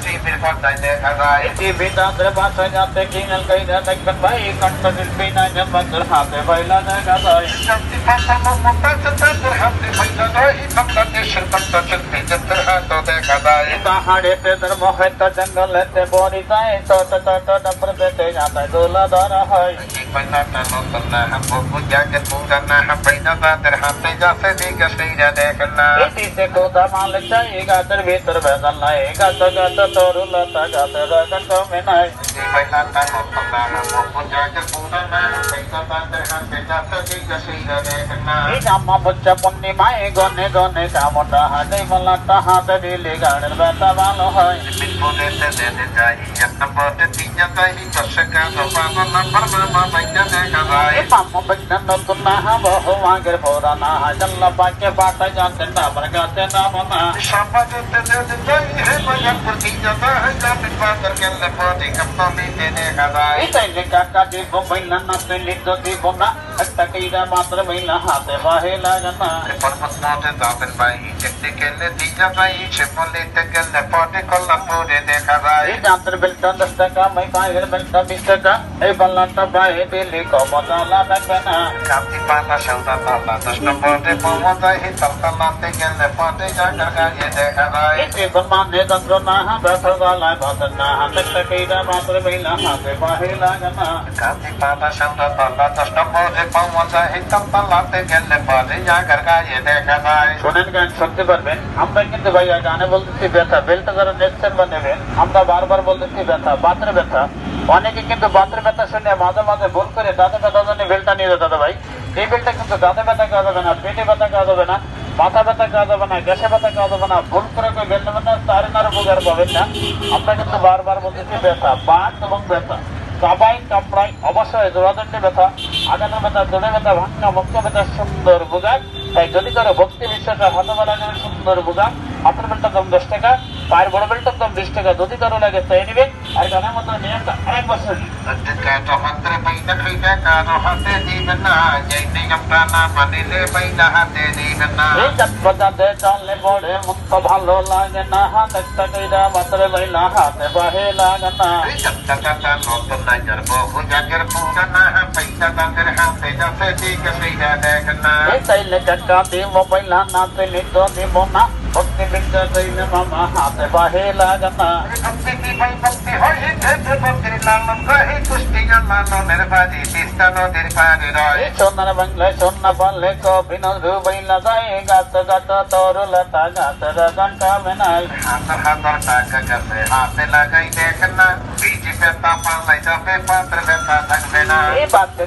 টিভির পর্দায় দেখা যায় টিভি তাদের বাসায় যাতে কিনেল কইরা দেখবেন ভাই কণ্ঠশিল্পী নাইজাম বাগদার হাতে বাইলা দেখা যায় শান্তি পাতা মমতাজ তাদের হাতে বাইলা যায় বাংলাদেশের কণ্ঠশিল্পী যাদের হাতে দেখা যায় পাহাড়েতে ধর্ম হয়তো জঙ্গলেতে বড়ি যায় ছোট ছোট ডাবর পেতে যাতায় দোলা ধরা হয় বাইলাটা নতুন না বহু জায়গায় পুরানা বাইলা তাদের হাতে যাতে দিকে সেইরা দেখেন না এটিতে কোথা মালিক চাই গাছের ভিতর বেজাল নাই গাছ গাছ তরুলতা গাছের রকম কমে নাই বাইলাটা নতুন না বহু জায়গায় পুরানা বাইলা তাদের হাতে যাতে দিকে সেইরা দেখেন না এই জামা বচ্চা পূর্ণিমায় গনে গনে কামটা হাতে বলাটা হাতে দিলে গানের ব্যথা ভালো হয় বিপদেতে দেতে যাই এক নম্বরে তিন যাই দশকা দফানো নম্বর মামা বাইটা দেখা যায় মামা বাইটা নতুন না বহু আগের পুরানা জল্লা পাকে বাটা জানতেন না আমার গাতে নাম না সমাজেতে দেতে যাই হে মায়াপুর তিন যাই জামিন বাজার গেলে পরে কম্পানিতে দেখা যায় এই তাইলে কাকা দিব বাইলা না পেলে তো দিব না একটা কইরা মাত্র বাইলা হাতে বাহে লাগে না পরপত নাতে যাবেন ভাই যেতে গেলে দিয়া যাই সে বলিতে গেলে পরে কল্লাপুরে দেখা যায় এই জাতের বেলটা 10 টাকা মাই বাইরের বেলটা 20 টাকা এই বাল্লাটা বাইরে দিলে কমতালা দেখবে না কাতি পাতা সৌদা তালা 10 নম্বরে পাওয়া যায় তলতলাতে গেলে পরে জায়গার গায়ে দেখা যায় এই মানে যন্ত্রণা ব্যথা গলায় বাঁধে না একটা কইরা মাত্র বাইলা হাতে বাহে লাগে না কাতি পাতা সৌদা তালা 10 নম্বরে পাওয়া যায় তলতলাতে গেলে পরে জায়গার গায়ে দেখা যায় শোনেন গান শুনতে পারবেন আমরা কিন্তু ভাইয়া গানে বলতেছি ব্যথা বেলটা যারা নেক্সট বা নেবেন আমরা বারবার বলতেছি ব্যথা বাতের ব্যথা অনেকে কিন্তু বাতের ব্যথা শুনে মাঝে মাঝে ভুল করে দাঁতে ব্যথা জন্য বেলটা নিয়ে যেতে দাদা ভাই এই বেলটা কিন্তু দাঁতে ব্যথা খাওয়া যাবে না পেটে ব্যথা খাওয়া যাবে না মাথা ব্যথা খাওয়া যাবে না গ্যাসে ব্যথা খাওয়া যাবে না ভুল করে কেউ বেল নেবেন না তারে নারে বুঝার পাবেন না আমরা কিন্তু বারবার বলতেছি ব্যথা বাত এবং ব্যথা কাবাই কামড়াই অবশ্যই জোড়াদণ্ডে ব্যথা আগানোর ব্যথা জোড়ে ব্যথা ভাঙ্গা মুক্ত ব্যথা সুন্দর বুঝায় তাই যদি কারো ভক্তি বিশ্বাসে হাতে বেলা যাবে সুন্দর বুঝা হাতের বেলটার দাম 10 টাকা পায়ের বড় বেলটার দাম 20 টাকা যদি কারো লাগে তাই নিবে আর গানের মতো নিয়মটা আরেক বছর চলে পড়ে মুক্ত ভালো লাগে না হাতে কইরা মাত্র বাইলা হাতে বাহে লাগে না নতুন নাইজার বহু জাগের পুরানা পয়সা তাদের হাতে যাতে দিকে সেইরা দেখেন না এই তাইলে কাকা দিব বাইলা না পেলে তো দিব না ভক্তি বিদ্যা কইলে মামা হাতে বাহে লাগে না ভক্তি কি ভাই ভক্তি হয় যেতে ভক্তির লালন কহে কুষ্টি লালনের বাজি তিস্তা নদীর পানি রয় সোনার বাংলা সোনা বললে কবি নজরু বাইলা যায় গাছ গাছ তরুলতা গাছের গান কামে নাই হাজার টাকা গাছে হাতে লাগাই দেখেন না বিজি পেতা পালাই যাবে পাত্র ব্যথা থাকবে না এই বাতে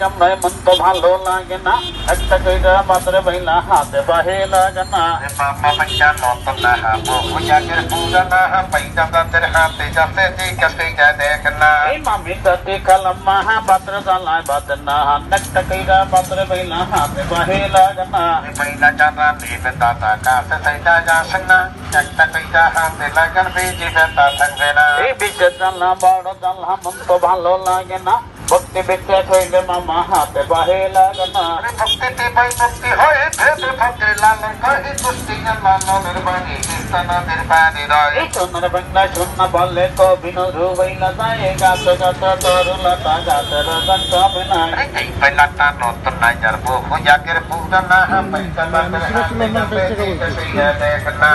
কামাই মন তো ভালো লাগে না একটা কইরা মাত্র বাইলা হাতে বাহে লাগে না মামা বাইটা নতুন না বহু জাগের পুরানা বাইটা তাদের হাতে যাতে দিকে সেইরা দেখেন না এই মামি তাতে কালাম মাহা পাত্র গালায় বাঁধে না একটা কইরা মাত্র বাইলা হাতে বাহে লাগে না বাইলা জানা নেবে দাদা কাছে সেইটা যাসেন না একটা কইরা হাতে লাগান বিজি পেতা থাকবে না এই বিশেষ জানলা বড় জানলা মন তো ভালো লাগে না ভক্তি বিশ্বাস হইলে মামা হাতে বাহে লাগে না ভক্তিতে ভাই ভক্তি হয়ে ভেবে ভক্তি লালন কহে কুষ্টি লালনের বাণী কীর্তনের বাণী রয় এই সোনার বাংলা সোনা বললে কবি নজরু বাইলা যায় গাছ গাছ তরুলতা গাছের গান কমে নাই এই বেলাটা নতুন নাইজার বহু জাগের পুরানা পয়সা তাদের হাতে যাতে দিকে সেইরা দেখেন না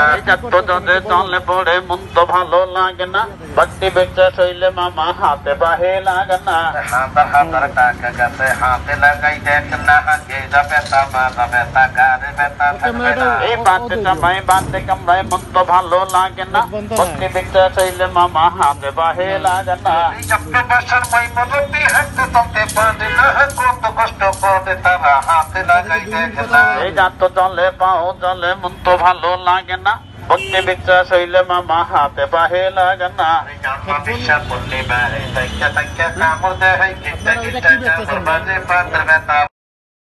চলে পড়ে মন তো ভালো লাগে না ভক্তি বিশ্বাস হইলে মামা হাতে বাহে লাগে না হাজার টাকা গাছে হাতে লাগাই দেখেন না যে যাবে ব্যথা ব্যথা গারে ব্যথা থাকবে না এই বাতে কামড়াই মন তো ভালো লাগে না ভক্তি বিশ্বাস হইলে মামা হাতে বাহে লাগে না বছর মই মরতি হাতে তোতে পারে না কত কষ্ট করে তারা হাতে লাগাই দেখেন না এই যাত চলে পাও চলে মন তো ভালো লাগে না ভক্তি বিশ্বাস হইলে মামা হাতে বাহে লাগে না বিশ্বাস করলে বারে তাইকা কামড় দেয় গিতে গিতে বাজে পাত্র ব্যথা